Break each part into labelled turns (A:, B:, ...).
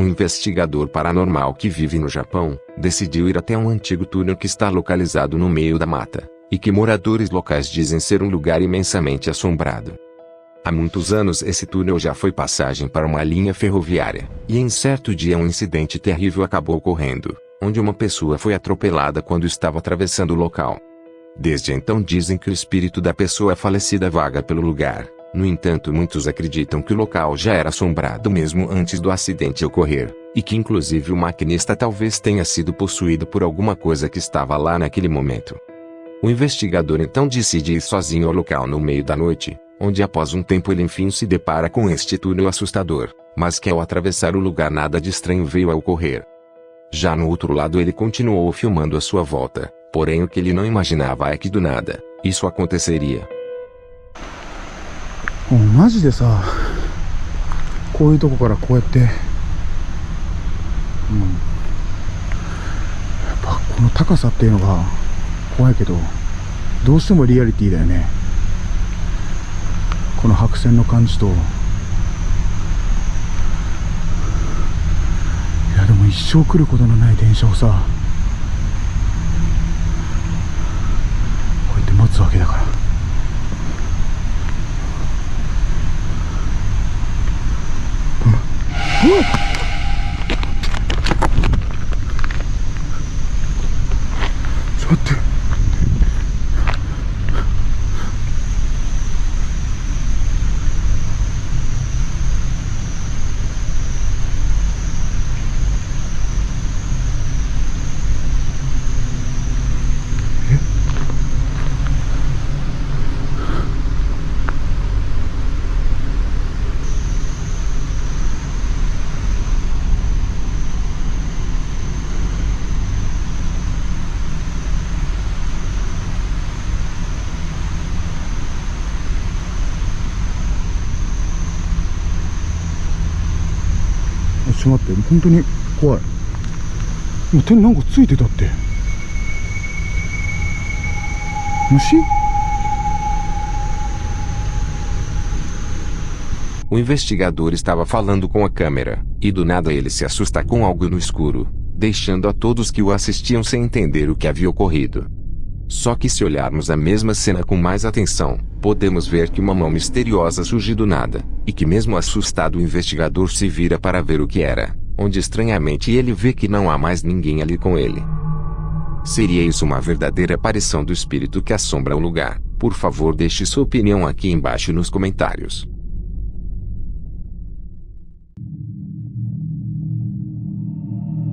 A: Um investigador paranormal que vive no Japão, decidiu ir até um antigo túnel que está localizado no meio da mata, e que moradores locais dizem ser um lugar imensamente assombrado. Há muitos anos esse túnel já foi passagem para uma linha ferroviária, e em certo dia um incidente terrível acabou ocorrendo, onde uma pessoa foi atropelada quando estava atravessando o local. Desde então dizem que o espírito da pessoa falecida vaga pelo lugar. No entanto, muitos acreditam que o local já era assombrado mesmo antes do acidente ocorrer, e que inclusive o maquinista talvez tenha sido possuído por alguma coisa que estava lá naquele momento. O investigador então decide ir sozinho ao local no meio da noite, onde após um tempo ele enfim se depara com este túnel assustador, mas que ao atravessar o lugar nada de estranho veio a ocorrer. Já no outro lado ele continuou filmando a sua volta, porém o que ele não imaginava é que do nada, isso aconteceria.
B: もうマジでさ、こういうとこからこうやって、やっぱこの高さっていうのが怖いけど、どうしてもリアリティだよね。この白線の感じと、いやでも一生来ることのない電車をさ、こうやって待つわけだから。ちょっと待って。ちょっと待って、本当に怖い。今手になんかついてたって。虫?
A: O investigador estava falando com a câmera, e do nada ele se assusta com algo no escuro, deixando a todos que o assistiam sem entender o que havia ocorrido. Só que se olharmos a mesma cena com mais atenção, podemos ver que uma mão misteriosa surge do nada, e que mesmo assustado o investigador se vira para ver o que era, onde estranhamente ele vê que não há mais ninguém ali com ele. Seria isso uma verdadeira aparição do espírito que assombra o lugar? Por favor, deixe sua opinião aqui embaixo nos comentários.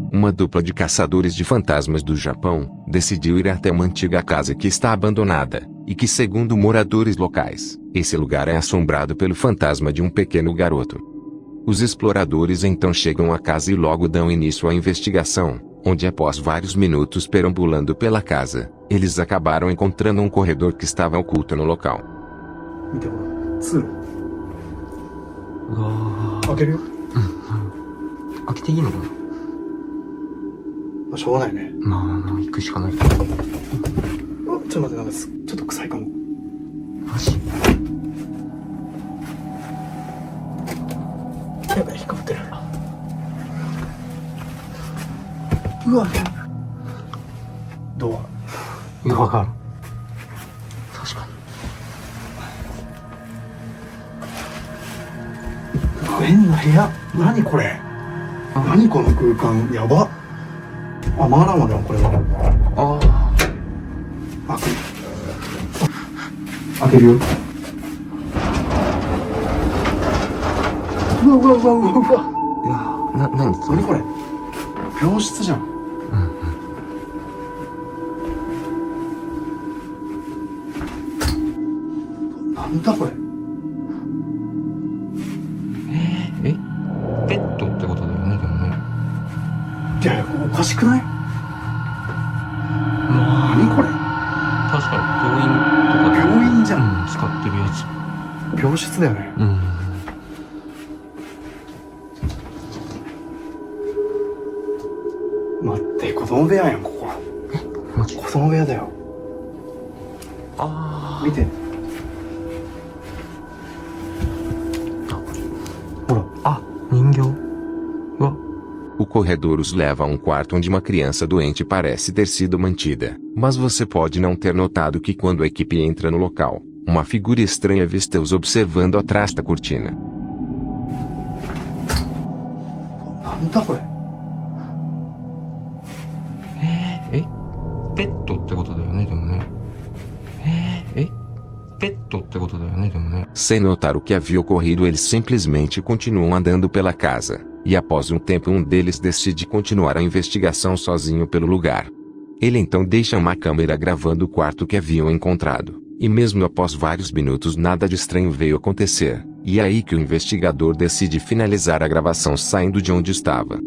A: Uma dupla de caçadores de fantasmas do Japão decidiu ir até uma antiga casa que está abandonada, e que segundo moradores locais, esse lugar é assombrado pelo fantasma de um pequeno garoto. Os exploradores então chegam à casa e logo dão início à investigação, onde após vários minutos perambulando pela casa, eles acabaram encontrando um corredor que estava oculto no local.
B: Ah, しょうがないね。まあ、行くしかない。ちょっと待って、なんかちょっと臭いかも。マジ？やばい、引っかかってる。うわ、ドア。ドアがある。確かに。変な部屋。何これ？何この空間？やばっ。あ、回らんわね、これは。ああ。開けるよ。うわうわうわうわうわ。いや、何これ。病室じゃん。なんだこれ。
C: ベッドってことだよね、でもね。
B: いや、おかしくない？何これ？
C: 確かに病院とかで
B: 病院じゃん。
C: 使ってるやつ。
B: 病室だよね。待って、子供部屋やん、ここ。
C: マジ？
B: 子供部屋だよ。
C: ああ。
B: 見て。ほら。
C: あ、人形。うわ。
A: O corredor os leva a um quarto onde uma criança doente parece ter sido mantida, mas você pode não ter notado que quando a equipe entra no local, uma figura estranha vista-os observando atrás da cortina.
B: なんだこれ。
C: ペットってことだよね、でもね。ペットってことだよね、でもね。
A: Sem notar o que havia ocorrido, eles simplesmente continuam andando pela casa, e após um tempo um deles decide continuar a investigação sozinho pelo lugar. Ele então deixa uma câmera gravando o quarto que haviam encontrado, e mesmo após vários minutos nada de estranho veio acontecer, e é aí que o investigador decide finalizar a gravação saindo de onde estava.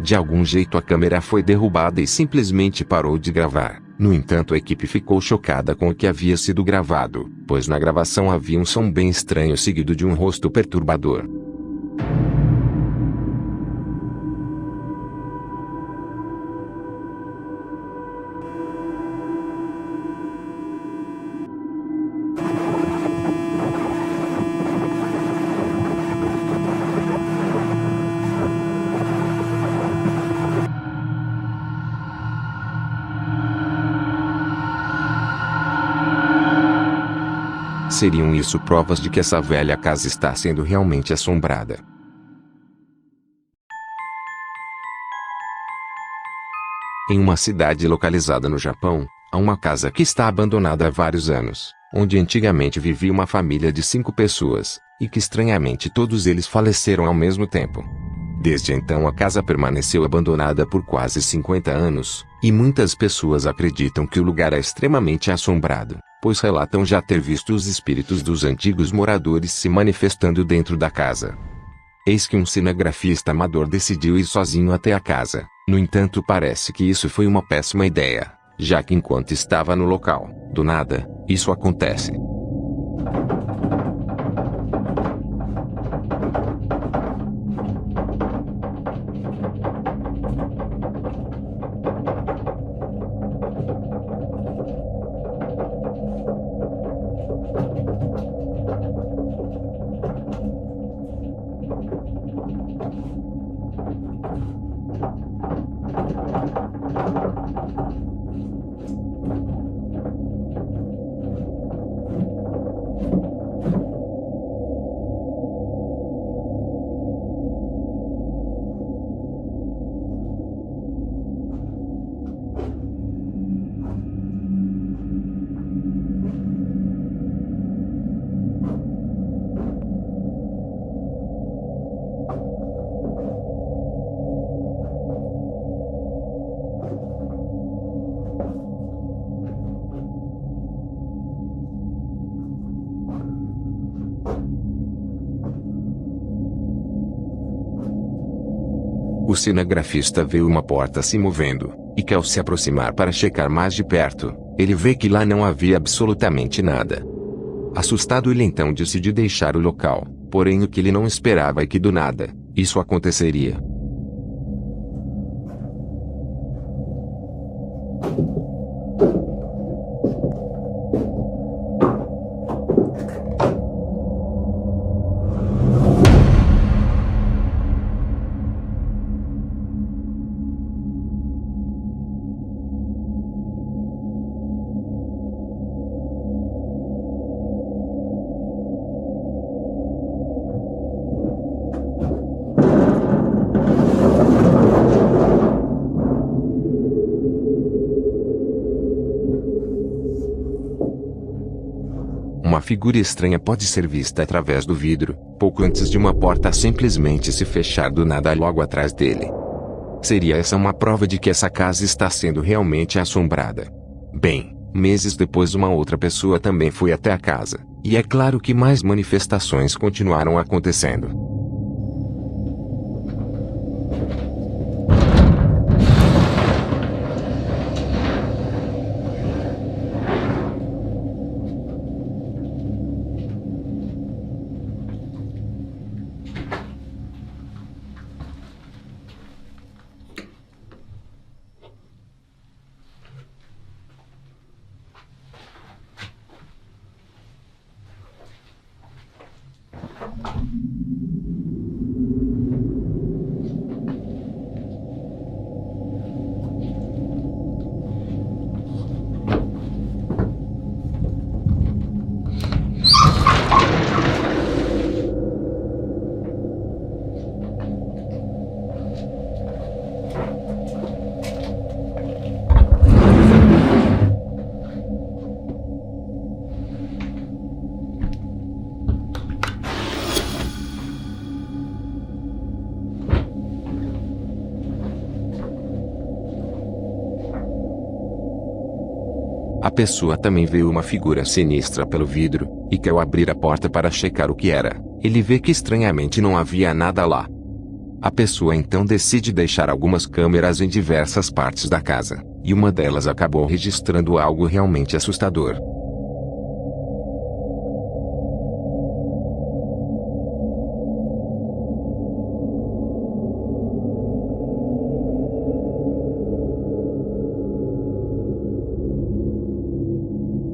A: De algum jeito a câmera foi derrubada e simplesmente parou de gravar. No entanto, a equipe ficou chocada com o que havia sido gravado, pois na gravação havia um som bem estranho seguido de um rosto perturbador. Seriam isso provas de que essa velha casa está sendo realmente assombrada. Em uma cidade localizada no Japão, há uma casa que está abandonada há vários anos, onde antigamente vivia uma família de 5 pessoas, e que estranhamente todos eles faleceram ao mesmo tempo. Desde então a casa permaneceu abandonada por quase 50 anos, e muitas pessoas acreditam que o lugar é extremamente assombrado, pois relatam já ter visto os espíritos dos antigos moradores se manifestando dentro da casa. Eis que um cinegrafista amador decidiu ir sozinho até a casa. No entanto, parece que isso foi uma péssima ideia, já que enquanto estava no local, do nada, isso acontece. O cinegrafista vê uma porta se movendo, e que ao se aproximar para checar mais de perto, ele vê que lá não havia absolutamente nada. Assustado, ele então decide deixar o local, porém o que ele não esperava é que do nada, isso aconteceria. Uma figura estranha pode ser vista através do vidro, pouco antes de uma porta simplesmente se fechar do nada logo atrás dele. Seria essa uma prova de que essa casa está sendo realmente assombrada? Bem, Meses depois uma outra pessoa também foi até a casa, e é claro que mais manifestações continuaram acontecendo. A pessoa também vê uma figura sinistra pelo vidro, e que ao abrir a porta para checar o que era, ele vê que estranhamente não havia nada lá. A pessoa então decide deixar algumas câmeras em diversas partes da casa, e uma delas acabou registrando algo realmente assustador.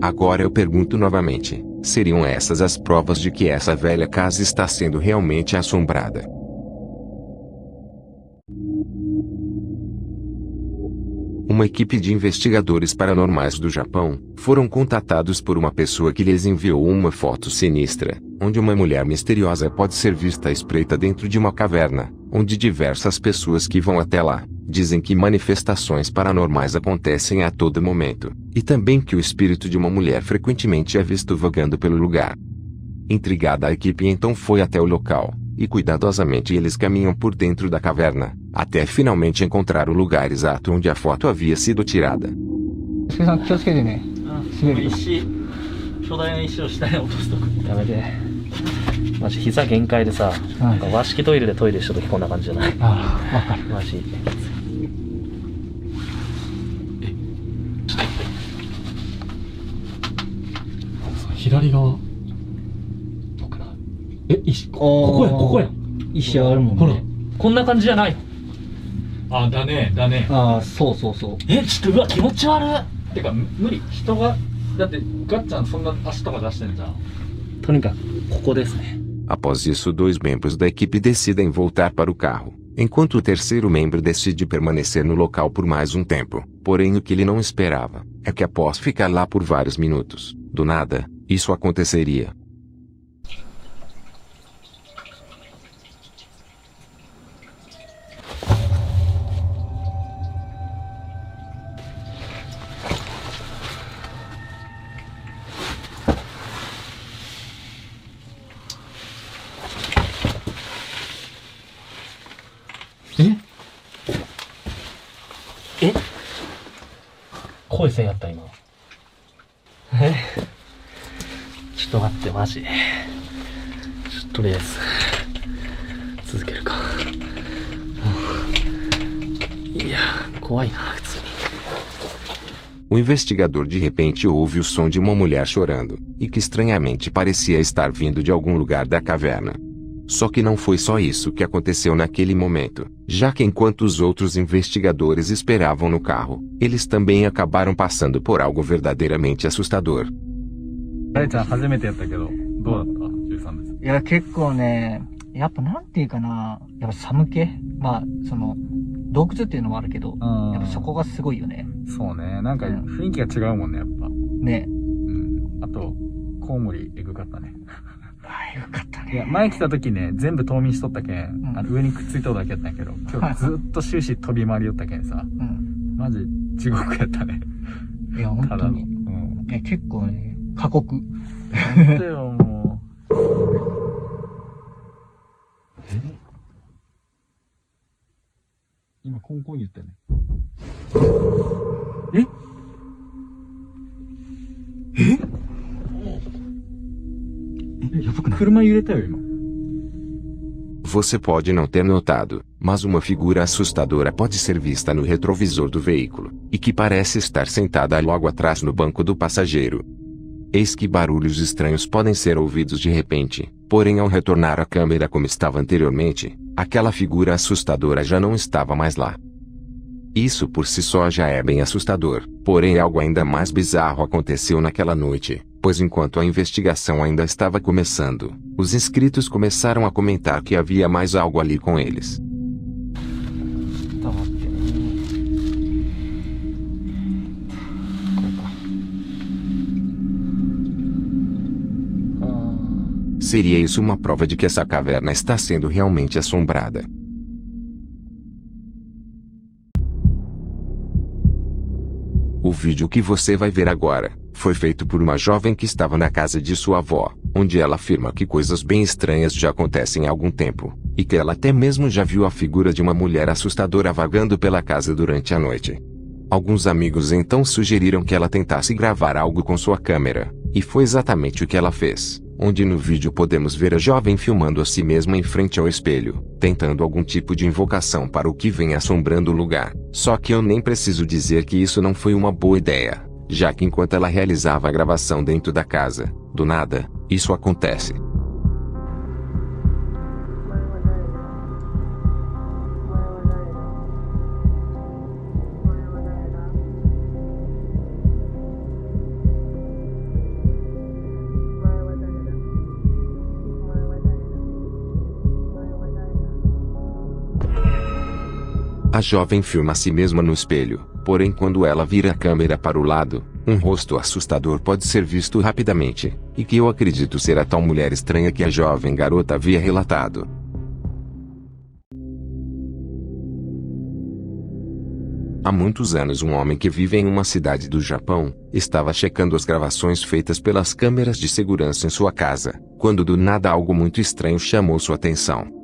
A: Agora eu pergunto novamente, seriam essas as provas de que essa velha casa está sendo realmente assombrada? Uma equipe de investigadores paranormais do Japão foram contatados por uma pessoa que lhes enviou uma foto sinistra, onde uma mulher misteriosa pode ser vista à espreita dentro de uma caverna, onde diversas pessoas que vão até lá dizem que manifestações paranormais acontecem a todo momento, e também que o espírito de uma mulher frequentemente é visto vagando pelo lugar. Intrigada, a equipe então foi até o local, e cuidadosamente eles caminham por dentro da caverna, até finalmente encontrar o lugar exato onde a foto havia sido tirada.
B: さん気をつけてね。滑る。
D: 石、巨大な石を下に落とすとか。
E: やめて。マジ膝限界でさ、なんか和式トイレでトイレした時こんな感じじゃない？
B: ああ、わかる。
E: マジ。
D: 左側。僕な。石、ここや、ここや。
B: 石あるもんね。
D: ほら。
E: こんな感じじゃないの？
D: あ、だね、だね。
B: ああ、そうそうそう。
E: ちょっとうわ気持ち悪い。
D: てか、無理。人が、だって、ガッチャンそんな足とか出してんじゃん。
E: とにかくここですね。
A: Após isso, 2 membros da equipe decidem voltar para o carro, enquanto o terceiro membro decide permanecer no local por mais um tempo. Porém, o que ele não esperava é que após ficar lá por vários minutos, do nada, isso aconteceria.
E: É? 濃い線やった今。ちょっと待ってマジ。とりあえず続けるか。いや怖いな普通に。
A: O investigador de repente ouve o som de uma mulher chorando, e que estranhamente parecia estar vindo de algum lugar da caverna. Só que não foi só isso que aconteceu naquele momento, já que enquanto os outros investigadores esperavam no carro, eles também acabaram passando por algo verdadeiramente assustador.
D: あれちゃん初めてやったけど、どうだった ?13 です。
B: いや、結構ね、やっぱなんていうかな、やっぱ寒気まあ、その、洞窟っていうのもあるけど、やっぱそこがすごいよね。
D: そうね。なんか雰囲気が違うもんね、やっぱ。
B: ね。
D: うん。あと、コウモリエグかったね。
B: ああ、よかったね。
D: いや、前来た時ね、全部冬眠しとったけん、上にくっついとるだけやったんやけど、今日ずっと終始飛び回りよったけんさ、マジ地獄やったね。
B: いや、本当に。いや、結構ね、過酷。
D: なんでよ、もう。今、コンコン言ったよね。
B: やばくない？
D: 車揺れたよ、今。
A: Você pode não ter notado, mas uma figura assustadora pode ser vista no retrovisor do veículo, e que parece estar sentada logo atrás no banco do passageiro. Eis que barulhos estranhos podem ser ouvidos de repente, porém ao retornar à câmera como estava anteriormente, aquela figura assustadora já não estava mais lá. Isso por si só já é bem assustador, porém algo ainda mais bizarro aconteceu naquela noite, pois enquanto a investigação ainda estava começando, os inscritos começaram a comentar que havia mais algo ali com eles.
E: Tá,
A: Seria isso uma prova de que essa caverna está sendo realmente assombrada. O vídeo que você vai ver agora, foi feito por uma jovem que estava na casa de sua avó, onde ela afirma que coisas bem estranhas já acontecem há algum tempo, e que ela até mesmo já viu a figura de uma mulher assustadora vagando pela casa durante a noite. Alguns amigos então sugeriram que ela tentasse gravar algo com sua câmera, e foi exatamente o que ela fez, onde no vídeo podemos ver a jovem filmando a si mesma em frente ao espelho, tentando algum tipo de invocação para o que vem assombrando o lugar. Só que eu nem preciso dizer que isso não foi uma boa ideia, já que enquanto ela realizava a gravação dentro da casa, do nada, isso acontece. A jovem filma a si mesma no espelho, porém quando ela vira a câmera para o lado, um rosto assustador pode ser visto rapidamente, e que eu acredito ser a tal mulher estranha que a jovem garota havia relatado. Há muitos anos um homem que vive em uma cidade do Japão, estava checando as gravações feitas pelas câmeras de segurança em sua casa, quando do nada algo muito estranho chamou sua atenção.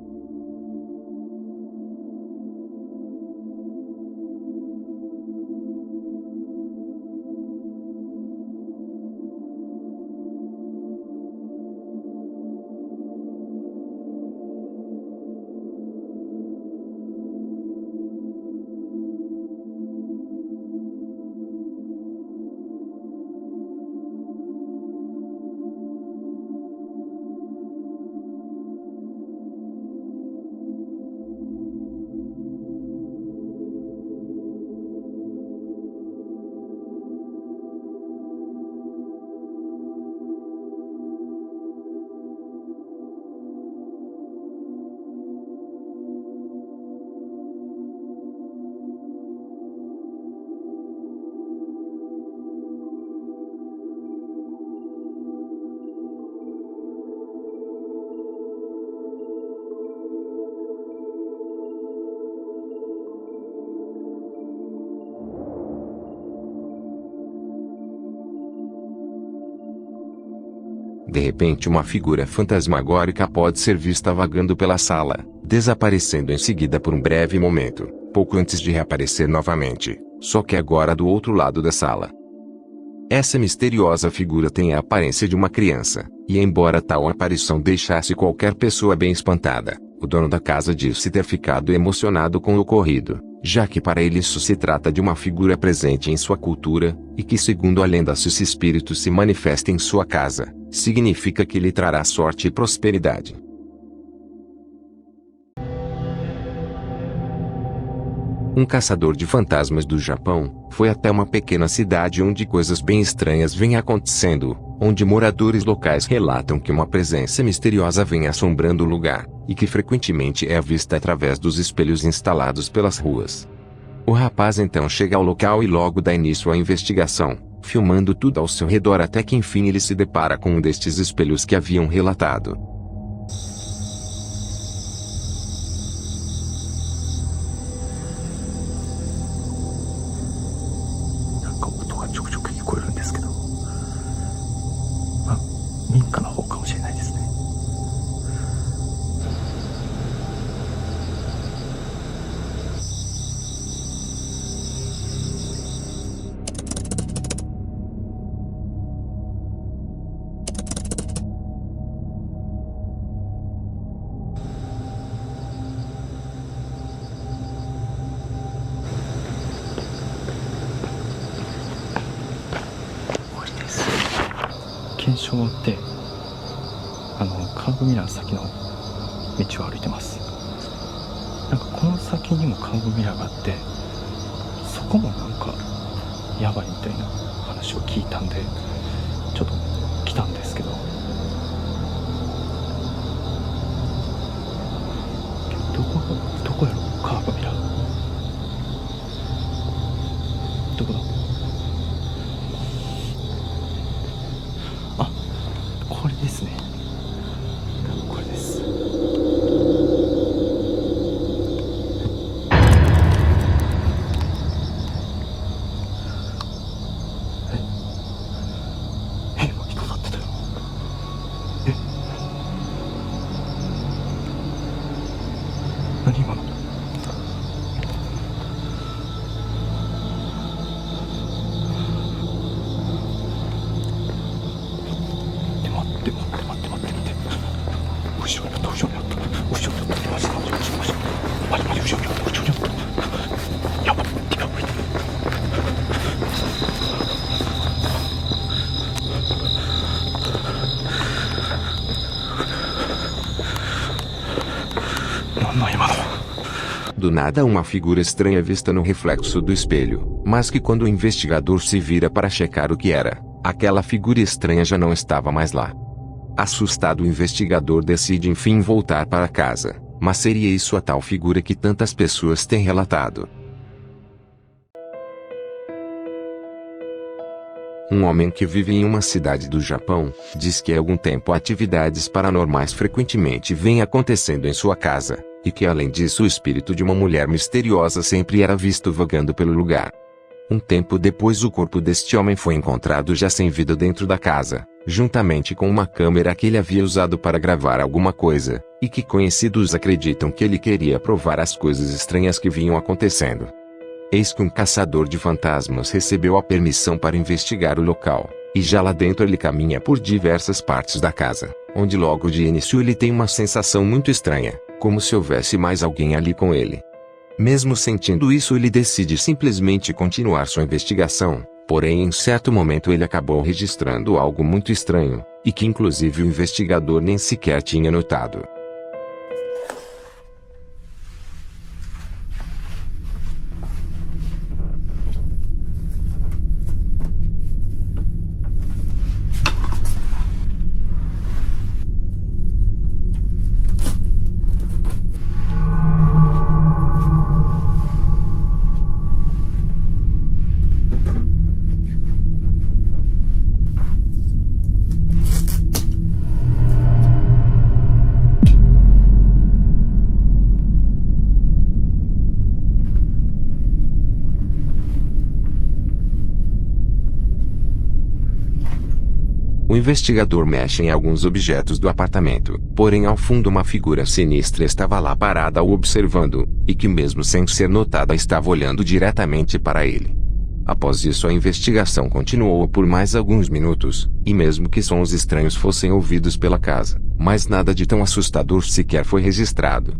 A: De repente uma figura fantasmagórica pode ser vista vagando pela sala, desaparecendo em seguida por um breve momento, pouco antes de reaparecer novamente, só que agora do outro lado da sala. Essa misteriosa figura tem a aparência de uma criança, e embora tal aparição deixasse qualquer pessoa bem espantada, o dono da casa disse ter ficado emocionado com o ocorrido, já que para ele isso se trata de uma figura presente em sua cultura, e que segundo a lenda se esse espírito se manifesta em sua casa, significa que lhe trará sorte e prosperidade. Um caçador de fantasmas do Japão foi até uma pequena cidade onde coisas bem estranhas vêm acontecendo, onde moradores locais relatam que uma presença misteriosa vem assombrando o lugar, e que frequentemente é vista através dos espelhos instalados pelas ruas. O rapaz então chega ao local e logo dá início à investigação, filmando tudo ao seu redor até que enfim ele se depara com um destes espelhos que haviam relatado.
E: 検証を追ってカーブミラー先の道を歩いてます。なんかこの先にもカーブミラーがあって、そこもなんかやばいみたいな話を聞いたんでちょっと来たんですけど、どこやろカーブミラー、どこだ。あ、これですね。これです。今人立ってたよ。何今の。待って。後ろにあった。マジ後ろにあった。やばっ。なん今の。
A: Do nada uma figura estranha vista no reflexo do espelho, mas que quando o investigador se vira para checar o que era, aquela figura estranha já não estava mais lá. Assustado, o investigador decide enfim voltar para casa, mas seria isso a tal figura que tantas pessoas têm relatado? Um homem que vive em uma cidade do Japão, diz que há algum tempo atividades paranormais frequentemente vêm acontecendo em sua casa, e que além disso o espírito de uma mulher misteriosa sempre era visto vagando pelo lugar. Um tempo depois o corpo deste homem foi encontrado já sem vida dentro da casa, juntamente com uma câmera que ele havia usado para gravar alguma coisa, e que conhecidos acreditam que ele queria provar as coisas estranhas que vinham acontecendo. Eis que um caçador de fantasmas recebeu a permissão para investigar o local, e já lá dentro ele caminha por diversas partes da casa, onde logo de início ele tem uma sensação muito estranha, como se houvesse mais alguém ali com ele. Mesmo sentindo isso, ele decide simplesmente continuar sua investigação, porém em certo momento ele acabou registrando algo muito estranho, e que inclusive o investigador nem sequer tinha notado. O investigador mexe em alguns objetos do apartamento, porém ao fundo uma figura sinistra estava lá parada o observando, e que mesmo sem ser notada estava olhando diretamente para ele. Após isso a investigação continuou por mais alguns minutos, e mesmo que sons estranhos fossem ouvidos pela casa, mas nada de tão assustador sequer foi registrado.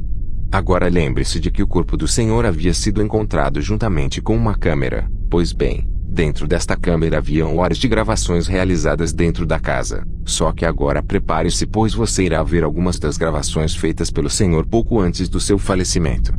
A: Agora lembre-se de que o corpo do senhor havia sido encontrado juntamente com uma câmera, pois bem, dentro desta câmera haviam horas de gravações realizadas dentro da casa. Só que agora prepare-se, pois você irá ver algumas das gravações feitas pelo senhor pouco antes do seu falecimento.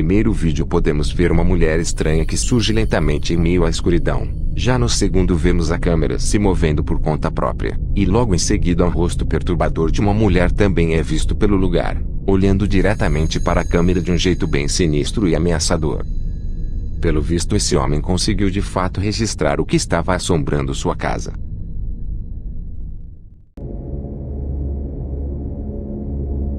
A: primeiro vídeo podemos ver uma mulher estranha que surge lentamente em meio à escuridão. Já no segundo vemos a câmera se movendo por conta própria, e logo em seguida um rosto perturbador de uma mulher também é visto pelo lugar, olhando diretamente para a câmera de um jeito bem sinistro e ameaçador. Pelo visto, esse homem conseguiu de fato registrar o que estava assombrando sua casa.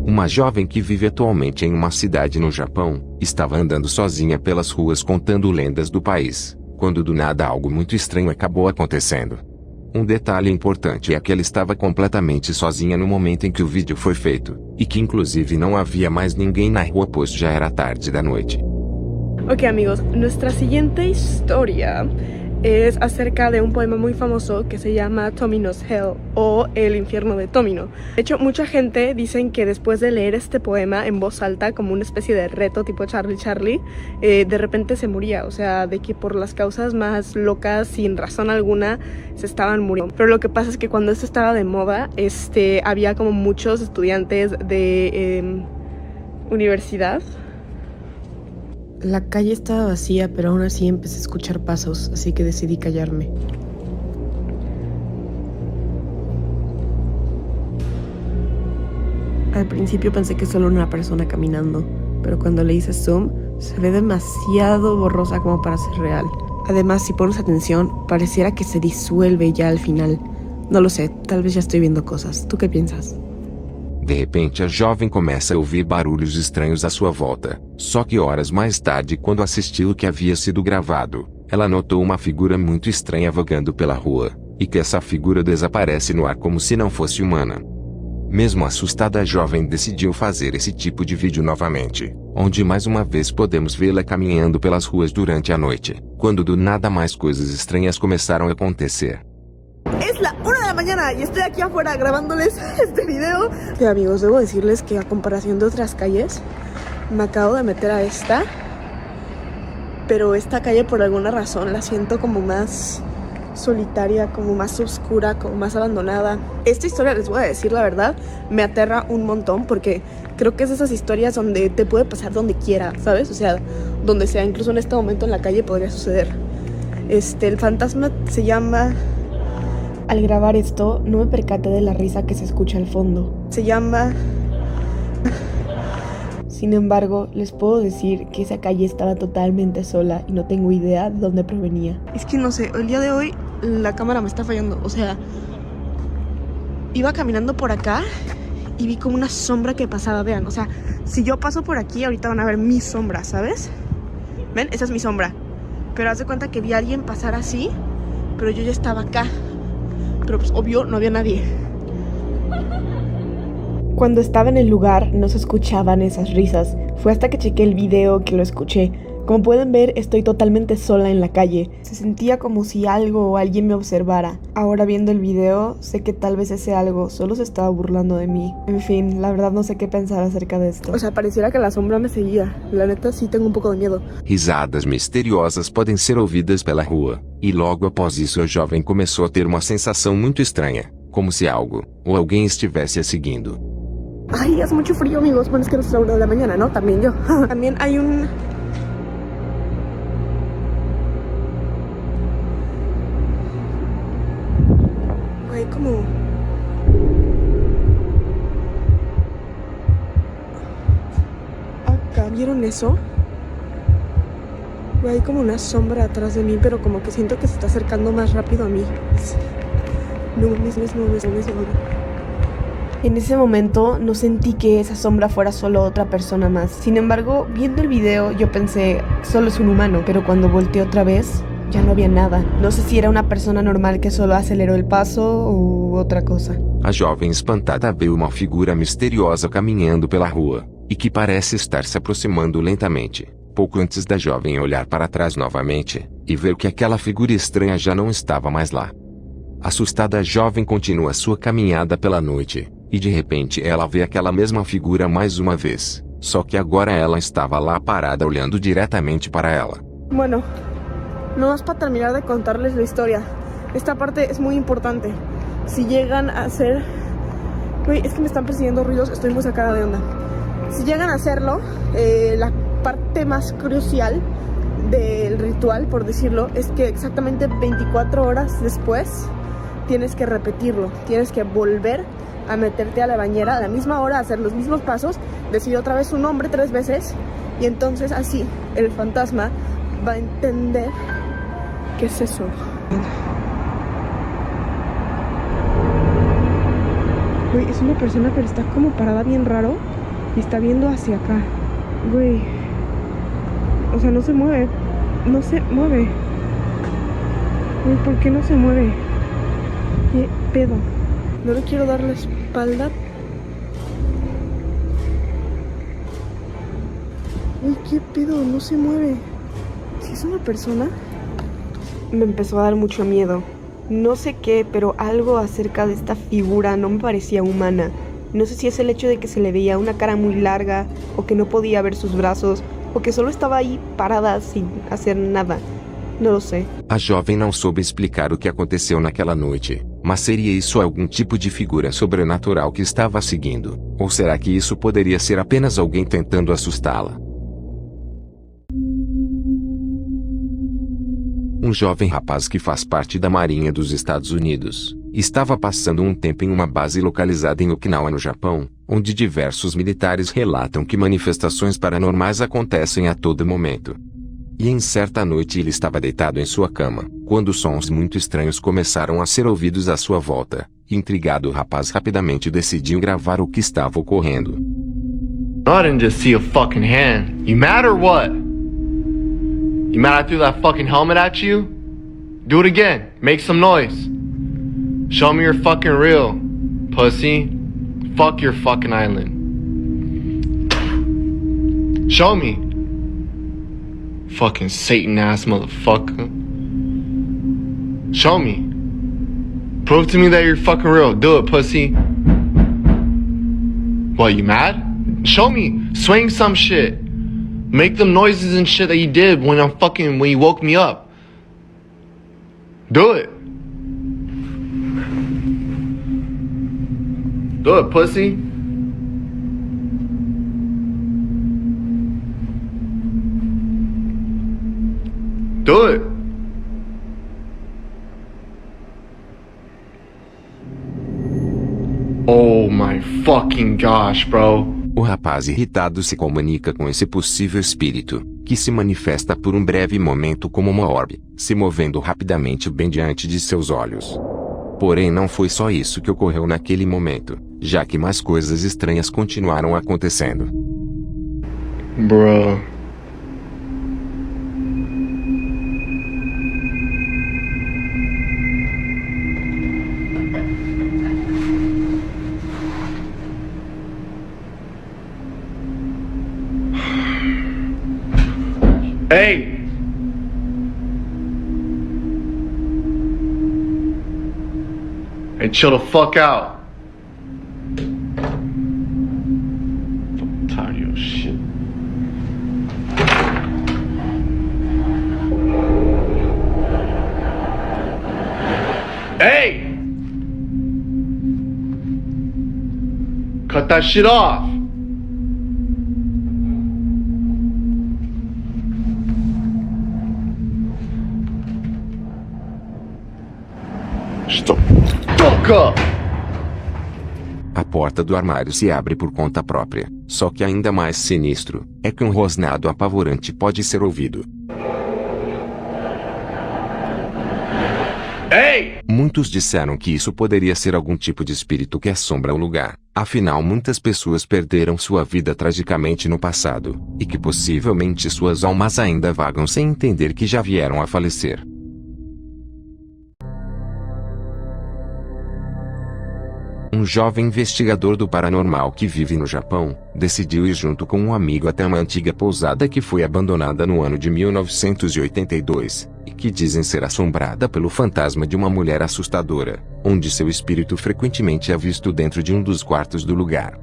A: Uma jovem que vive atualmente em uma cidade no Japão, estava andando sozinha pelas ruas contando lendas do país, quando do nada algo muito estranho acabou acontecendo. Um detalhe importante é que ela estava completamente sozinha no momento em que o vídeo foi feito, e que inclusive não havia mais ninguém na rua pois já era tarde da noite.
F: Ok amigos, nuestra siguiente historia es acerca de un poema muy famoso que se llama Tomino's Hell o El infierno de Tomino. De hecho, mucha gente dicen que después de leer este poema en voz alta, como una especie de reto tipo Charlie, de repente se moría, o sea, de que por las causas más locas, sin razón alguna, se estaban muriendo. Pero lo que pasa es que cuando esto estaba de moda, había como muchos estudiantes de universidad. La calle estaba vacía, pero aún así empecé a escuchar pasos, así que decidí callarme. Al principio pensé que solo una persona caminando, pero cuando le hice zoom, se ve demasiado borrosa como para ser real. Además, si pones atención, pareciera que se disuelve ya al final. No lo sé, tal vez ya estoy viendo cosas. ¿Tú qué piensas?
A: De repente a jovem começa a ouvir barulhos estranhos à sua volta. Só que horas mais tarde, quando assistiu o que havia sido gravado, ela notou uma figura muito estranha vagando pela rua, e que essa figura desaparece no ar como se não fosse humana. Mesmo assustada, a jovem decidiu fazer esse tipo de vídeo novamente, onde mais uma vez podemos vê-la caminhando pelas ruas durante a noite, quando do nada mais coisas estranhas começaram a acontecer.
F: Es la 1 de la mañana y estoy aquí afuera grabándoles este video. Sí, amigos, debo decirles que a comparación de otras calles, me acabo de meter a esta. Pero esta calle por alguna razón la siento como más solitaria, como más oscura, como más abandonada. Esta historia, les voy a decir la verdad, me aterra un montón porque creo que es de esas historias donde te puede pasar donde quiera, ¿sabes? O sea, donde sea, incluso en este momento en la calle podría suceder. El fantasma se llama... Al grabar esto, no me percaté de la risa que se escucha al fondo. Se llama... Sin embargo, les puedo decir que esa calle estaba totalmente sola y no tengo idea de dónde provenía. Es que no sé, el día de hoy la cámara me está fallando. O sea, iba caminando por acá y vi como una sombra que pasaba. Vean, o sea, si yo paso por aquí, ahorita van a ver mi sombra, ¿sabes? ¿Ven? Esa es mi sombra. Pero haz de cuenta que vi a alguien pasar así, pero yo ya estaba acá. Pero pues obvio no había nadie. Cuando estaba en el lugar no se escuchaban esas risas. Fue hasta que chequé el video que lo escuché. Como pueden ver, estoy totalmente sola en la calle. Se sentía como si algo o alguien me observara. Ahora viendo el video, sé que tal vez ese algo solo se estaba burlando de mí. En fin, la verdad no sé qué pensar acerca de esto. O sea, pareciera que la sombra me seguía. La neta sí tengo un poco de miedo.
A: Risadas misteriosas podem ser ouvidas pela rua, e logo após isso a jovem começou a ter uma sensação muito estranha, como se algo ou alguém estivesse a seguindo.
F: Ay, hace mucho frío, amigos. Bueno, es que no es la 1 de la mañana, ¿no? También yo. También hay un... Hay como... Acá, ¿vieron eso? Hay como una sombra atrás de mí, pero como que siento que se está acercando más rápido a mí. No, no. En ese momento no sentí que esa sombra fuera solo otra persona más. Sin embargo, viendo el video yo pensé, solo es un humano. Pero cuando volteé otra vez, ya no había nada. No sé si era una persona normal que solo aceleró el paso u otra cosa.
A: A jovem espantada vê uma figura misteriosa caminhando pela rua, e que parece estar se aproximando lentamente, pouco antes da jovem olhar para trás novamente, e ver que aquela figura estranha já não estava mais lá. Assustada, a jovem continua sua caminhada pela noite, e de repente ela vê aquela mesma figura mais uma vez, só que agora ela estava lá parada olhando diretamente para ela.
F: Bueno, no más para terminar de contarles la historia. Esta parte es muy importante. Si llegan a hacer... Uy, es que me están persiguiendo ruidos, estoy muy sacada de onda. Si llegan a hacerlo, parte más crucial del ritual, por decirlo, es que exactamente 24 horas después tienes que repetirlo, tienes que volver a meterte a la bañera a la misma hora, hacer los mismos pasos, decir otra vez su nombre 3 veces y entonces así el fantasma va a entender qué es eso. Güey, es una persona pero está como parada bien raro y está viendo hacia acá. Güey, o sea, no se mueve, no se mueve. Güey, ¿por qué no se mueve? ¿Qué pedo? No le quiero dar la espalda. Uy, qué pedo, no se mueve. Si es una persona. Me empezó a dar mucho miedo. No sé qué, pero algo acerca de esta figura no me parecía humana. No sé si es el hecho de que se le veía una cara muy larga, o que no podía ver sus brazos, o que solo estaba aí parada sin hacer nada. Não lo sei.
A: A jovem não soube explicar o que aconteceu naquela noite, mas seria isso algum tipo de figura sobrenatural que estava a seguindo? Ou será que isso poderia ser apenas alguém tentando assustá-la? Um jovem rapaz que faz parte da Marinha dos Estados Unidos estava passando um tempo em uma base localizada em Okinawa, no Japão, onde diversos militares relatam que manifestações paranormais acontecem a todo momento. E em certa noite ele estava deitado em sua cama, quando sons muito estranhos começaram a ser ouvidos à sua volta. Intrigado, o rapaz rapidamente decidiu gravar o que estava ocorrendo.
G: I didn't just see a fucking hand. You mad or what? You mad I threw that fucking helmet at you? Do it again. Make some noise. Show me you're fucking real, pussy. Fuck your fucking island. Show me. Fucking Satan-ass motherfucker. Show me. Prove to me that you're fucking real. Do it, pussy. What, you mad? Show me. Swing some shit. Make them noises and shit that you did when you woke me up. Do it. Do it, pussy. Do it. Oh my fucking gosh, bro.
A: O rapaz irritado se comunica com esse possível espírito, que se manifesta por um breve momento como uma orbe, se movendo rapidamente bem diante de seus olhos. Porém, não foi só isso que ocorreu naquele momento, já que mais coisas estranhas continuaram acontecendo.
G: Bro. Hey! Hey, chill the fuck out. I'm tired of your shit. Hey! Cut that shit off.
A: A porta do armário se abre por conta própria, só que ainda mais sinistro, é que um rosnado apavorante pode ser ouvido.
G: Hey!
A: Muitos disseram que isso poderia ser algum tipo de espírito que assombra o lugar, afinal muitas pessoas perderam sua vida tragicamente no passado, e que possivelmente suas almas ainda vagam sem entender que já vieram a falecer. Um jovem investigador do paranormal que vive no Japão, decidiu ir junto com um amigo até uma antiga pousada que foi abandonada no ano de 1982, e que dizem ser assombrada pelo fantasma de uma mulher assustadora, onde seu espírito frequentemente é visto dentro de um dos quartos do lugar.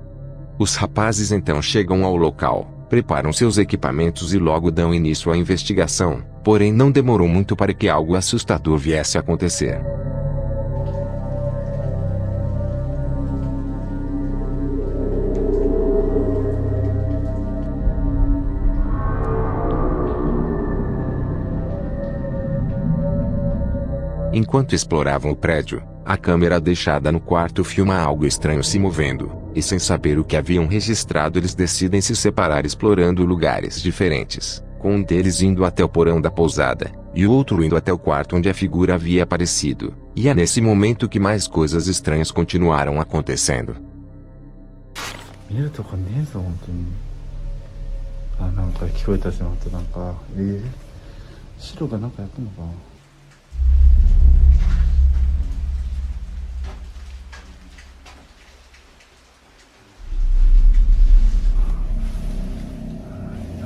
A: Os rapazes então chegam ao local, preparam seus equipamentos e logo dão início à investigação, porém não demorou muito para que algo assustador viesse a acontecer. Enquanto exploravam o prédio, a câmera deixada no quarto filma algo estranho se movendo, e sem saber o que haviam registrado eles decidem se separar explorando lugares diferentes, com um deles indo até o porão da pousada, e o outro indo até o quarto onde a figura havia aparecido, e é nesse momento que mais coisas estranhas continuaram acontecendo.
B: 見るとこねえぞ本当に。あ、なんか聞こえたしまったなんか白がなんかやったのかな。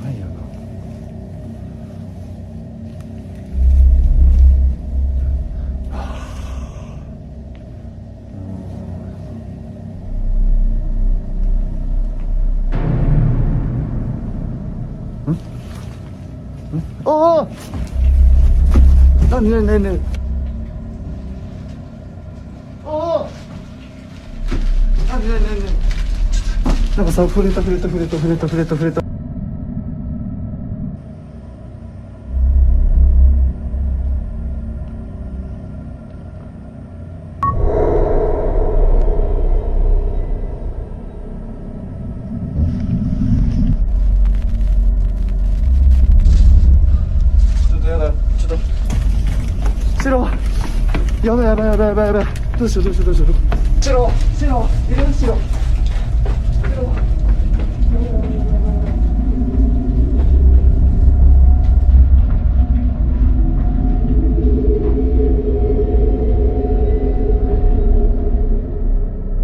B: ないよな。ああ、なになになになに、ああ、なになになになに、なんかさ、触れた。やばいどうしようシロいるシロ。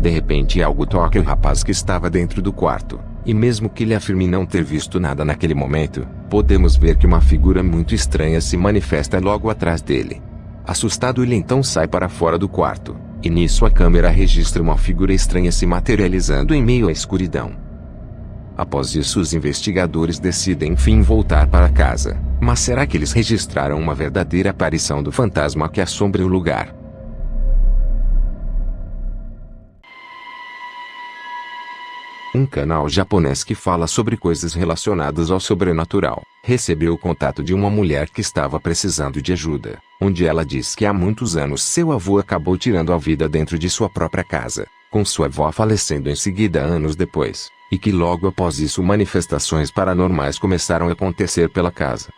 A: De repente algo toca o rapaz que estava dentro do quarto, e mesmo que ele afirme não ter visto nada naquele momento, podemos ver que uma figura muito estranha se manifesta logo atrás dele. Assustado ele então sai para fora do quarto, e nisso a câmera registra uma figura estranha se materializando em meio à escuridão. Após isso os investigadores decidem enfim voltar para casa, mas será que eles registraram uma verdadeira aparição do fantasma que assombra o lugar? Um canal japonês que fala sobre coisas relacionadas ao sobrenatural, recebeu o contato de uma mulher que estava precisando de ajuda, onde ela diz que há muitos anos seu avô acabou tirando a vida dentro de sua própria casa, com sua avó falecendo em seguida anos depois, e que logo após isso manifestações paranormais começaram a acontecer pela casa.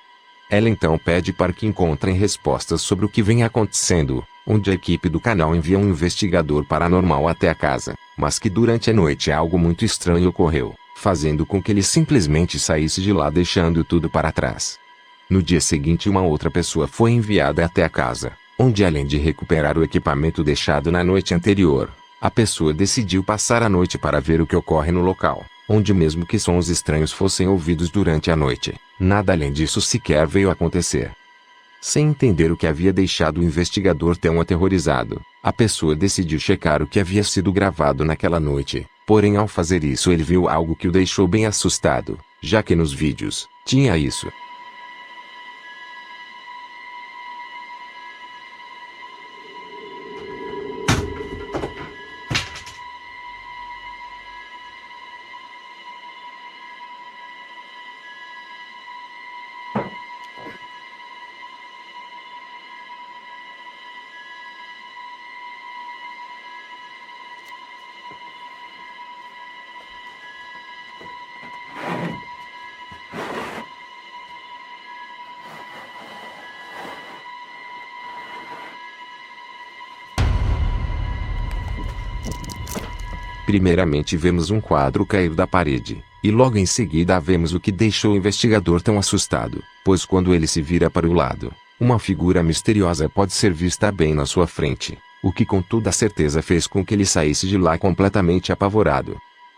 A: Ela então pede para que encontrem respostas sobre o que vem acontecendo, onde a equipe do canal envia um investigador paranormal até a casa, mas que durante a noite algo muito estranho ocorreu, fazendo com que ele simplesmente saísse de lá deixando tudo para trás. No dia seguinte uma outra pessoa foi enviada até a casa, onde além de recuperar o equipamento deixado na noite anterior, a pessoa decidiu passar a noite para ver o que ocorre no local, onde mesmo que sons estranhos fossem ouvidos durante a noite, nada além disso sequer veio a acontecer. Sem entender o que havia deixado o investigador tão aterrorizado, a pessoa decidiu checar o que havia sido gravado naquela noite, porém ao fazer isso ele viu algo que o deixou bem assustado, já que nos vídeos, tinha isso. Primeiramente vemos um quadro cair da parede, e logo em seguida vemos o que deixou o investigador tão assustado, pois quando ele se vira para o lado, uma figura misteriosa pode ser vista bem na sua frente, o que com toda certeza fez com que ele saísse de lá completamente apavorado.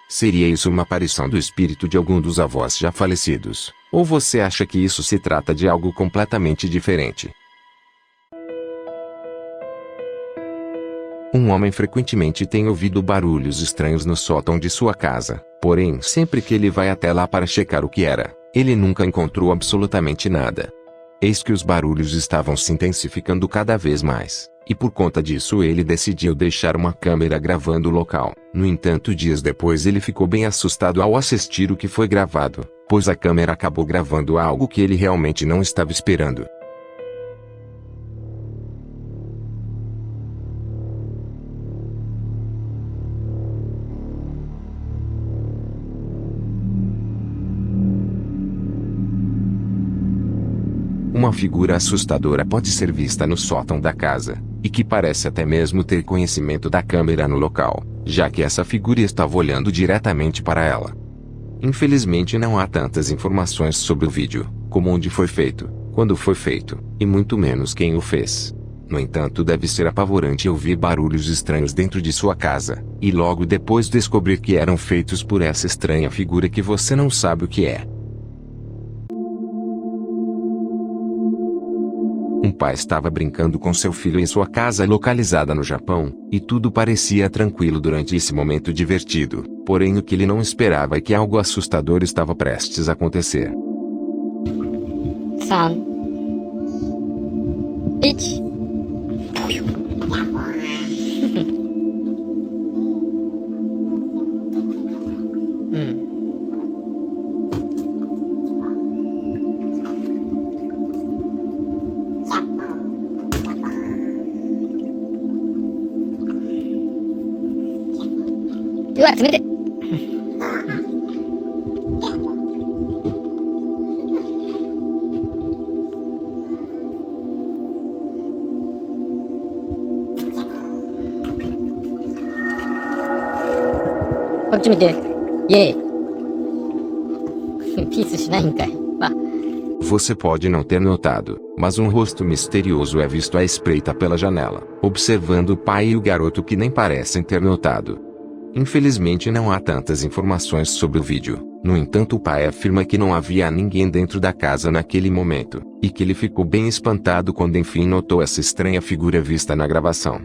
A: Seria isso uma aparição do espírito de algum dos avós já falecidos, ou você acha que isso se trata de algo completamente diferente? Um homem frequentemente tem ouvido barulhos estranhos no sótão de sua casa, porém sempre que ele vai até lá para checar o que era, ele nunca encontrou absolutamente nada. Eis que os barulhos estavam se intensificando cada vez mais, e por conta disso ele decidiu deixar uma câmera gravando o local. No entanto, dias depois ele ficou bem assustado ao assistir o que foi gravado, pois a câmera acabou gravando algo que ele realmente não estava esperando. uma figura assustadora pode ser vista no sótão da casa, e que parece até mesmo ter conhecimento da câmera no local, já que essa figura estava olhando diretamente para ela. Infelizmente não há tantas informações sobre o vídeo, como onde foi feito, quando foi feito, e muito menos quem o fez. No entanto, deve ser apavorante ouvir barulhos estranhos dentro de sua casa, e logo depois descobrir que eram feitos por essa estranha figura que você não sabe o que é. Um pai estava brincando com seu filho em sua casa localizada no Japão, e tudo parecia tranquilo durante esse momento divertido, porém o que ele não esperava é que algo assustador estava prestes a acontecer.
H: 3、1。うわ、冷て。こっち見て。イエーイ。ピースしないんかい。わ。
A: Você pode não ter notado, mas um rosto misterioso é visto à espreita pela janela, observando o pai e o garoto que nem parecem ter notado. Infelizmente não há tantas informações sobre o vídeo, no entanto o pai afirma que não havia ninguém dentro da casa naquele momento, e que ele ficou bem espantado quando enfim notou essa estranha figura vista na gravação.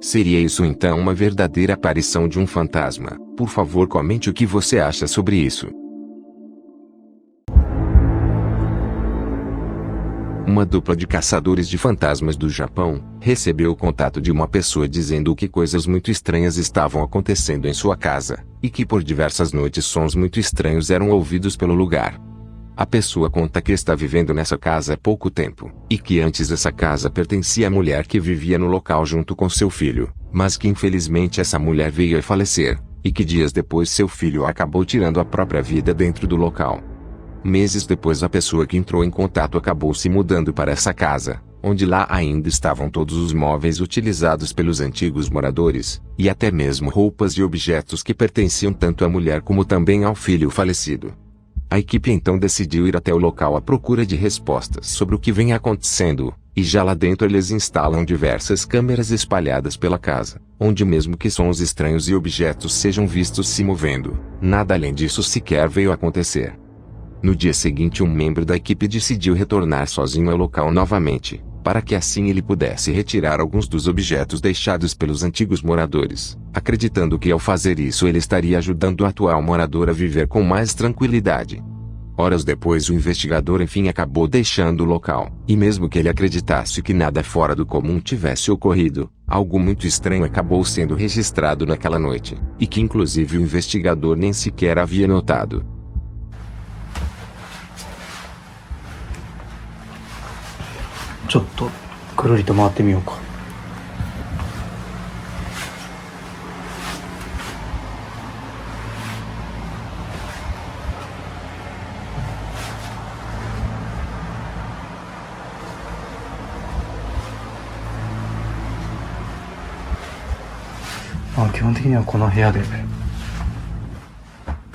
A: Seria isso então uma verdadeira aparição de um fantasma? Por favor, comente o que você acha sobre isso. Uma dupla de caçadores de fantasmas do Japão recebeu o contato de uma pessoa dizendo que coisas muito estranhas estavam acontecendo em sua casa, e que por diversas noites sons muito estranhos eram ouvidos pelo lugar. A pessoa conta que está vivendo nessa casa há pouco tempo, e que antes essa casa pertencia à mulher que vivia no local junto com seu filho, mas que infelizmente essa mulher veio a falecer, e que dias depois seu filho acabou tirando a própria vida dentro do local. Meses depois a pessoa que entrou em contato acabou se mudando para essa casa, onde lá ainda estavam todos os móveis utilizados pelos antigos moradores, e até mesmo roupas e objetos que pertenciam tanto à mulher como também ao filho falecido. A equipe então decidiu ir até o local à procura de respostas sobre o que vem acontecendo, e já lá dentro eles instalam diversas câmeras espalhadas pela casa, onde mesmo que sons estranhos e objetos sejam vistos se movendo, nada além disso sequer veio a acontecer. No dia seguinte um membro da equipe decidiu retornar sozinho ao local novamente, para que assim ele pudesse retirar alguns dos objetos deixados pelos antigos moradores, acreditando que ao fazer isso ele estaria ajudando o atual morador a viver com mais tranquilidade. Horas depois o investigador enfim acabou deixando o local, e mesmo que ele acreditasse que nada fora do comum tivesse ocorrido, algo muito estranho acabou sendo registrado naquela noite, e que inclusive o investigador nem sequer havia notado.
B: ちょっとくるりと回ってみようか。基本的にはこの部屋で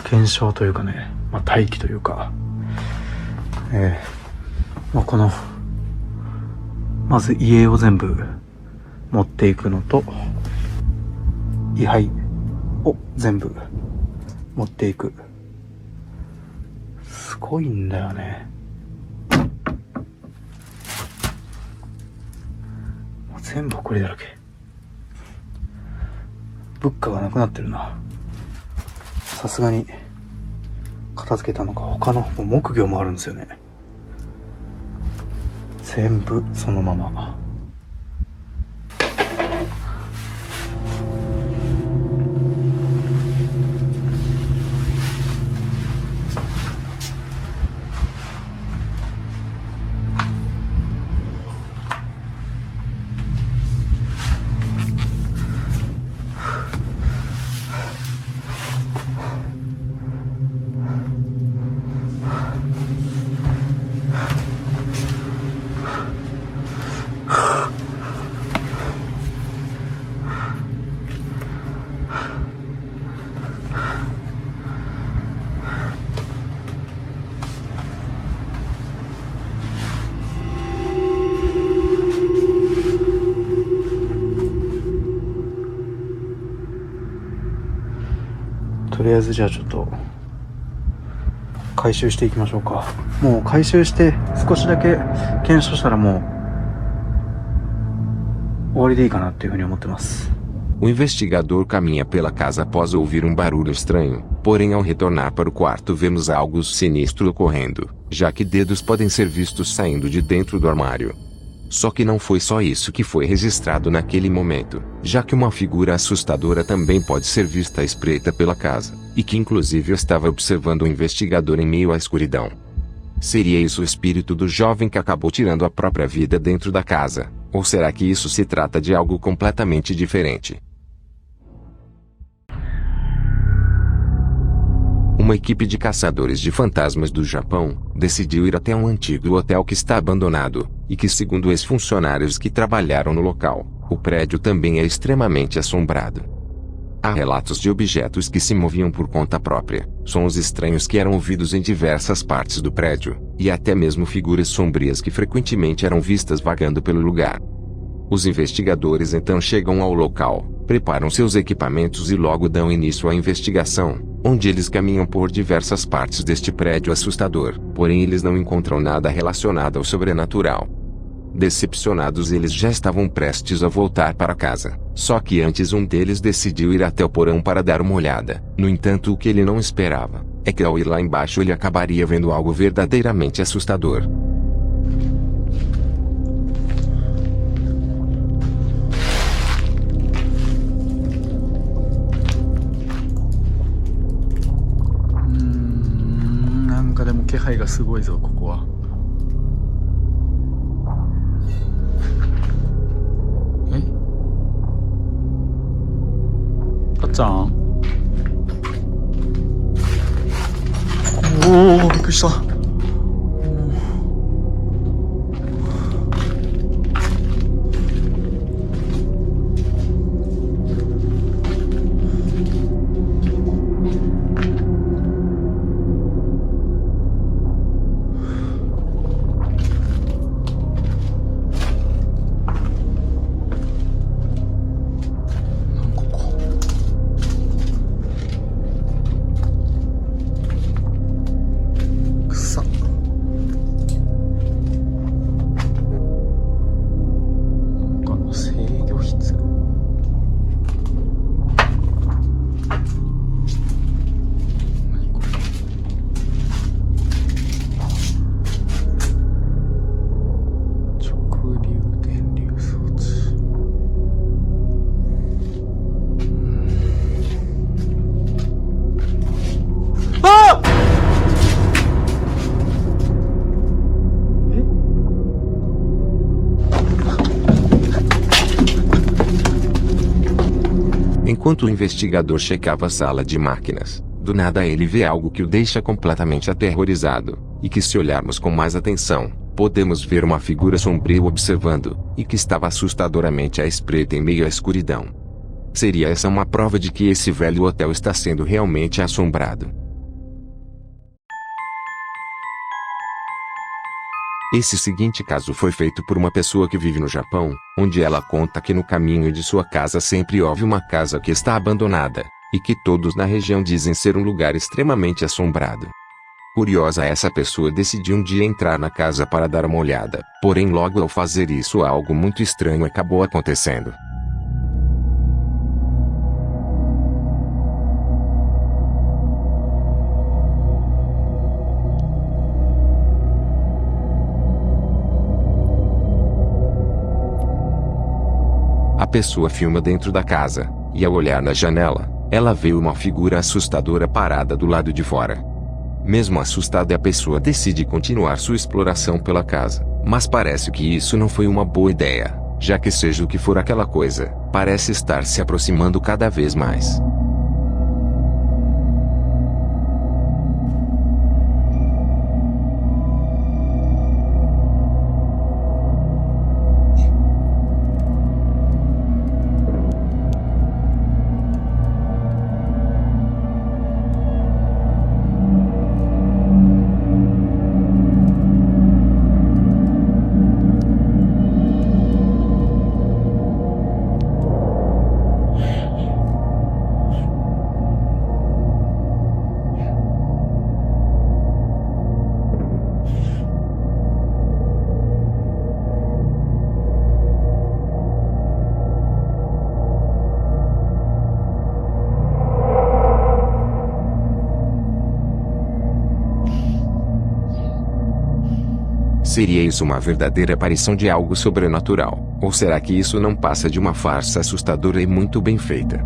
B: 検証というかね、待機というか、このまず家を全部持っていくのと、位牌を全部持っていく。すごいんだよね。もう全部埃だらけ。物価がなくなってるな。さすがに片付けたのか、他の木魚もあるんですよね。全部そのまま。りあえずじゃあちょっと回収していきましょうか。もう回収して少しだけ検証したらもう終わりでいいかなっていうふうに思ってます。
A: O investigador caminha pela casa após ouvir um barulho estranho, porém ao retornar para o quarto vemos algo sinistro ocorrendo, já que dedos podem ser vistos saindo de dentro do armário. Só que não foi só isso que foi registrado naquele momento, já que uma figura assustadora também pode ser vista à espreita pela casa, e que inclusive estava observando o investigador em meio à escuridão. Seria isso o espírito do jovem que acabou tirando a própria vida dentro da casa, ou será que isso se trata de algo completamente diferente? Uma equipe de caçadores de fantasmas do Japão decidiu ir até um antigo hotel que está abandonado, e que, segundo ex-funcionários que trabalharam no local, o prédio também é extremamente assombrado. Há relatos de objetos que se moviam por conta própria, sons estranhos que eram ouvidos em diversas partes do prédio, e até mesmo figuras sombrias que frequentemente eram vistas vagando pelo lugar. Os investigadores então chegam ao local, preparam seus equipamentos e logo dão início à investigação, onde eles caminham por diversas partes deste prédio assustador, porém eles não encontram nada relacionado ao sobrenatural. Decepcionados, eles já estavam prestes a voltar para casa, só que antes um deles decidiu ir até o porão para dar uma olhada. No entanto, o que ele não esperava é que ao ir lá embaixo ele acabaria vendo algo verdadeiramente assustador.
B: Deも気配がすごいぞここは。たっちゃん。おお、びっくりした。
A: Enquanto o investigador checava a sala de máquinas, do nada ele vê algo que o deixa completamente aterrorizado, e que se olharmos com mais atenção, podemos ver uma figura sombria observando, e que estava assustadoramente à espreita em meio à escuridão. Seria essa uma prova de que esse velho hotel está sendo realmente assombrado? Esse seguinte caso foi feito por uma pessoa que vive no Japão, onde ela conta que no caminho de sua casa sempre houve uma casa que está abandonada, e que todos na região dizem ser um lugar extremamente assombrado. Curiosa, essa pessoa decidiu um dia entrar na casa para dar uma olhada, porém logo ao fazer isso algo muito estranho acabou acontecendo. A pessoa filma dentro da casa, e ao olhar na janela, ela vê uma figura assustadora parada do lado de fora. Mesmo assustada, a pessoa decide continuar sua exploração pela casa, mas parece que isso não foi uma boa ideia, já que seja o que for aquela coisa, parece estar se aproximando cada vez mais. Seria isso uma verdadeira aparição de algo sobrenatural? Ou será que isso não passa de uma farsa assustadora e muito bem feita?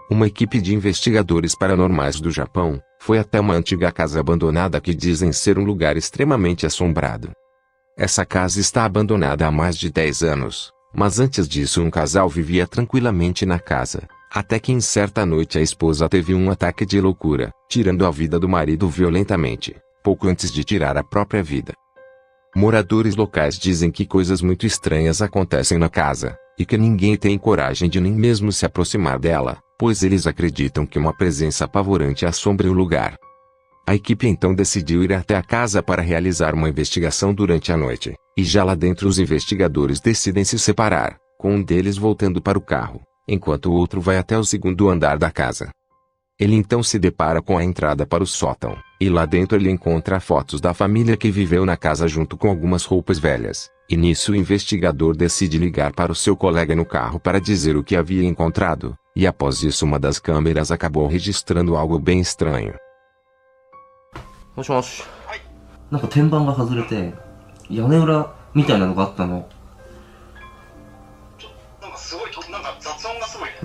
A: Uma equipe de investigadores paranormais do Japão foi até uma antiga casa abandonada que dizem ser um lugar extremamente assombrado. Essa casa está abandonada há mais de 10 anos, mas antes disso um casal vivia tranquilamente na casa, até que em certa noite a esposa teve um ataque de loucura, tirando a vida do marido violentamente, pouco antes de tirar a própria vida. Moradores locais dizem que coisas muito estranhas acontecem na casa, e que ninguém tem coragem de nem mesmo se aproximar dela, pois eles acreditam que uma presença apavorante assombra o lugar. A equipe então decidiu ir até a casa para realizar uma investigação durante a noite, e já lá dentro os investigadores decidem se separar, com um deles voltando para o carro, enquanto o outro vai até o segundo andar da casa. Ele então se depara com a entrada para o sótão, e lá dentro ele encontra fotos da família que viveu na casa junto com algumas roupas velhas, e nisso o investigador decide ligar para o seu colega no carro para dizer o que havia encontrado, e após isso uma das câmeras acabou registrando algo bem estranho.
I: もしもし。はい。なんか天板が外れて、屋根裏みたいなのがあったの。
J: なんかすごいなんか雑音がすごいね。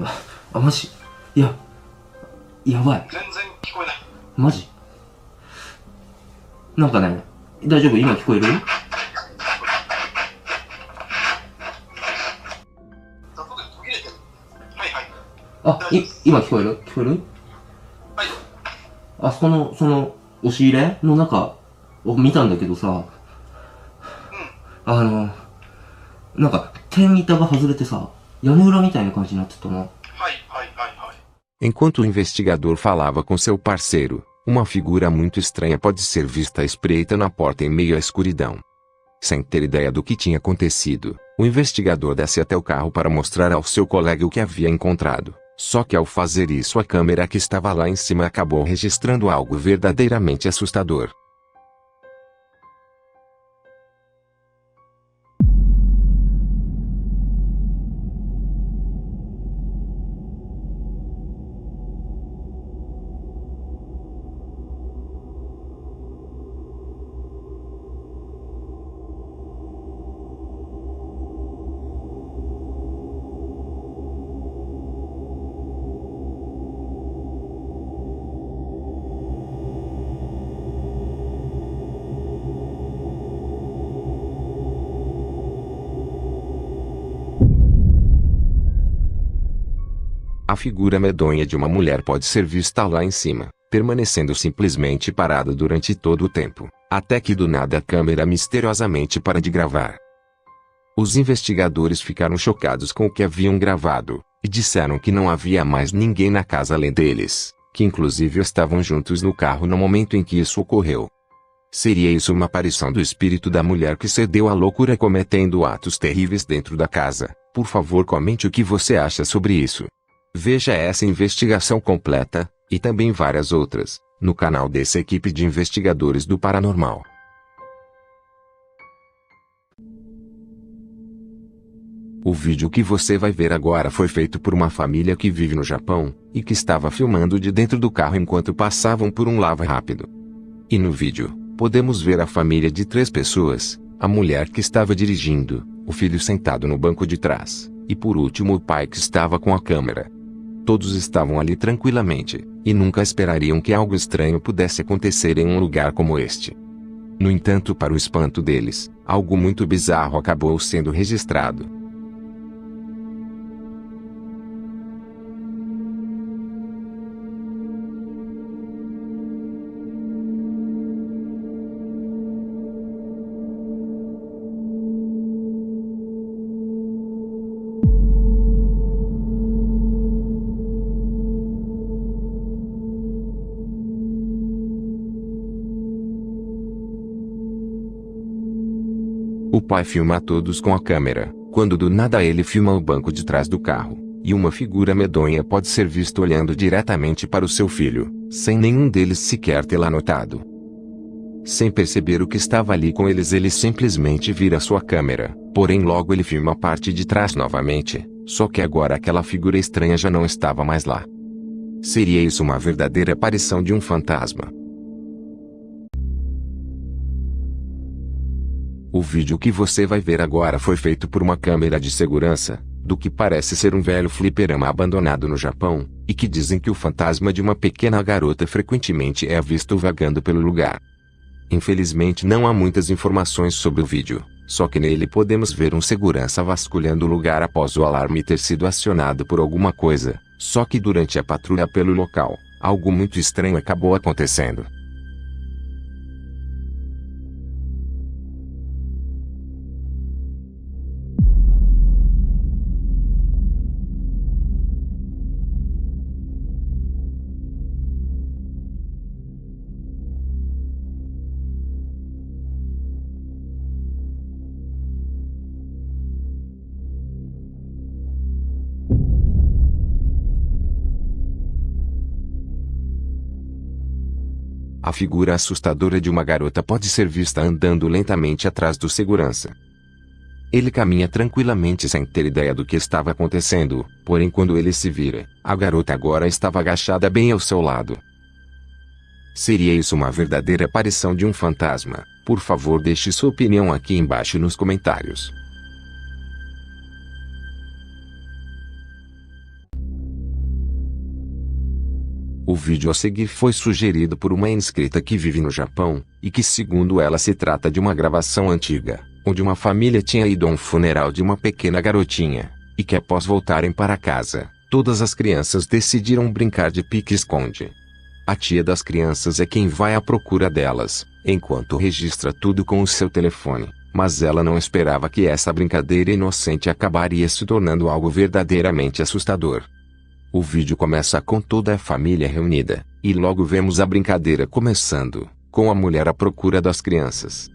I: あ、マジ？いや、やばい。
J: 全然聞こえない。
I: マジ？なんかね、大丈夫？今聞こえる？
J: 雑音で途切れてる。はいはい。
I: あ、今聞こえる？聞こえる？
J: はい。
I: あそこの、押し入れの中を見たんだけどさ、なんか天板が外れてさ、屋根裏みたいな感じになってたな。
A: Enquanto o investigador falava com seu parceiro, uma figura muito estranha pode ser vista à espreita na porta em meio à escuridão. Sem ter ideia do que tinha acontecido, o investigador desce até o carro para mostrar ao seu colega o que havia encontrado. Só que ao fazer isso a câmera que estava lá em cima acabou registrando algo verdadeiramente assustador. A figura medonha de uma mulher pode ser vista lá em cima, permanecendo simplesmente parada durante todo o tempo, até que do nada a câmera misteriosamente para de gravar. Os investigadores ficaram chocados com o que haviam gravado, e disseram que não havia mais ninguém na casa além deles, que inclusive estavam juntos no carro no momento em que isso ocorreu. Seria isso uma aparição do espírito da mulher que cedeu à loucura cometendo atos terríveis dentro da casa? Por favor, comente o que você acha sobre isso. Veja essa investigação completa, e também várias outras, no canal dessa equipe de investigadores do Paranormal. O vídeo que você vai ver agora foi feito por uma família que vive no Japão, e que estava filmando de dentro do carro enquanto passavam por um lava rápido. E no vídeo, podemos ver a família de 3 pessoas, a mulher que estava dirigindo, o filho sentado no banco de trás, e por último o pai que estava com a câmera. Todos estavam ali tranquilamente, e nunca esperariam que algo estranho pudesse acontecer em um lugar como este. No entanto, para o espanto deles, algo muito bizarro acabou sendo registrado. O pai filma a todos com a câmera, quando do nada ele filma o banco de trás do carro, e uma figura medonha pode ser vista olhando diretamente para o seu filho, sem nenhum deles sequer tê-la notado. Sem perceber o que estava ali com eles, ele simplesmente vira sua câmera, porém logo ele filma a parte de trás novamente, Só que agora aquela figura estranha já não estava mais lá. Seria isso uma verdadeira aparição de um fantasma? O vídeo que você vai ver agora foi feito por uma câmera de segurança, do que parece ser um velho fliperama abandonado no Japão, e que dizem que o fantasma de uma pequena garota frequentemente é visto vagando pelo lugar. Infelizmente não há muitas informações sobre o vídeo, só que nele podemos ver um segurança vasculhando o lugar após o alarme ter sido acionado por alguma coisa, só que durante a patrulha pelo local, algo muito estranho acabou acontecendo. A figura assustadora de uma garota pode ser vista andando lentamente atrás do segurança. Ele caminha tranquilamente sem ter ideia do que estava acontecendo, porém quando ele se vira, a garota agora estava agachada bem ao seu lado. Seria isso uma verdadeira aparição de um fantasma? Por favor, deixe sua opinião aqui embaixo nos comentários. O vídeo a seguir foi sugerido por uma inscrita que vive no Japão, e que segundo ela se trata de uma gravação antiga, onde uma família tinha ido a um funeral de uma pequena garotinha, e que após voltarem para casa, todas as crianças decidiram brincar de pique-esconde. A tia das crianças é quem vai à procura delas, enquanto registra tudo com o seu telefone, mas ela não esperava que essa brincadeira inocente acabaria se tornando algo verdadeiramente assustador. O vídeo começa com toda a família reunida, e logo vemos a brincadeira começando, com a mulher à procura das crianças.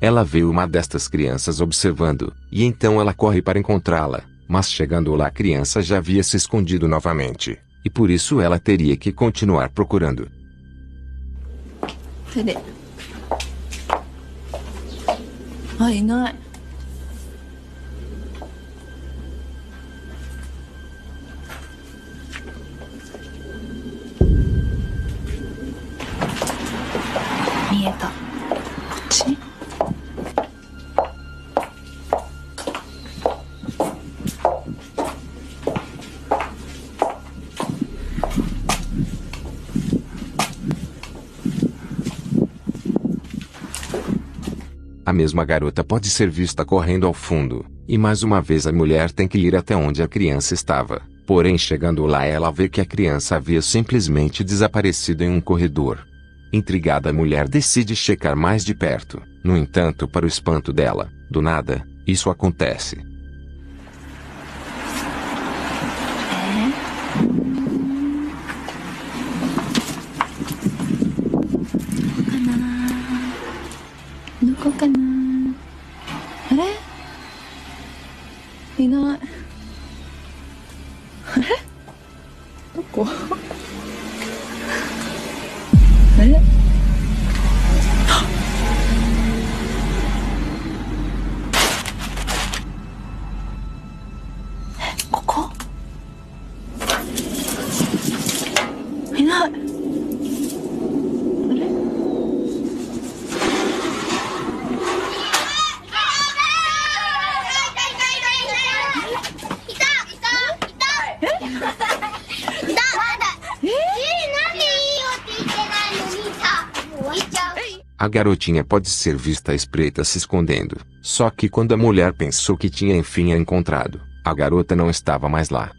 A: Ela vê uma destas crianças observando, e então ela corre para encontrá-la, mas chegando lá a criança já havia se escondido novamente, e por isso ela teria que continuar procurando. A mesma garota pode ser vista correndo ao fundo, e mais uma vez a mulher tem que ir até onde a criança estava, porém chegando lá ela vê que a criança havia simplesmente desaparecido em um corredor. Intrigada a mulher decide checar mais de perto, no entanto para o espanto dela, do nada, isso acontece. A garotinha pode ser vista à espreita se escondendo, só que quando a mulher pensou que tinha enfim a encontrado, a garota não estava mais lá.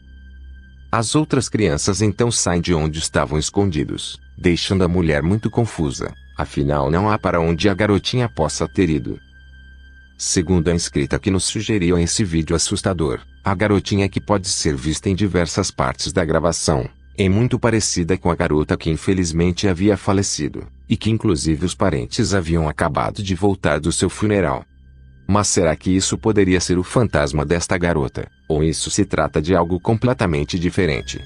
A: As outras crianças então saem de onde estavam escondidos, deixando a mulher muito confusa, afinal não há para onde a garotinha possa ter ido. Segundo a inscrita que nos sugeriu esse vídeo assustador, a garotinha que pode ser vista em diversas partes da gravação, É muito parecida com a garota que infelizmente havia falecido, e que inclusive os parentes haviam acabado de voltar do seu funeral. Mas será que isso poderia ser o fantasma desta garota, ou isso se trata de algo completamente diferente?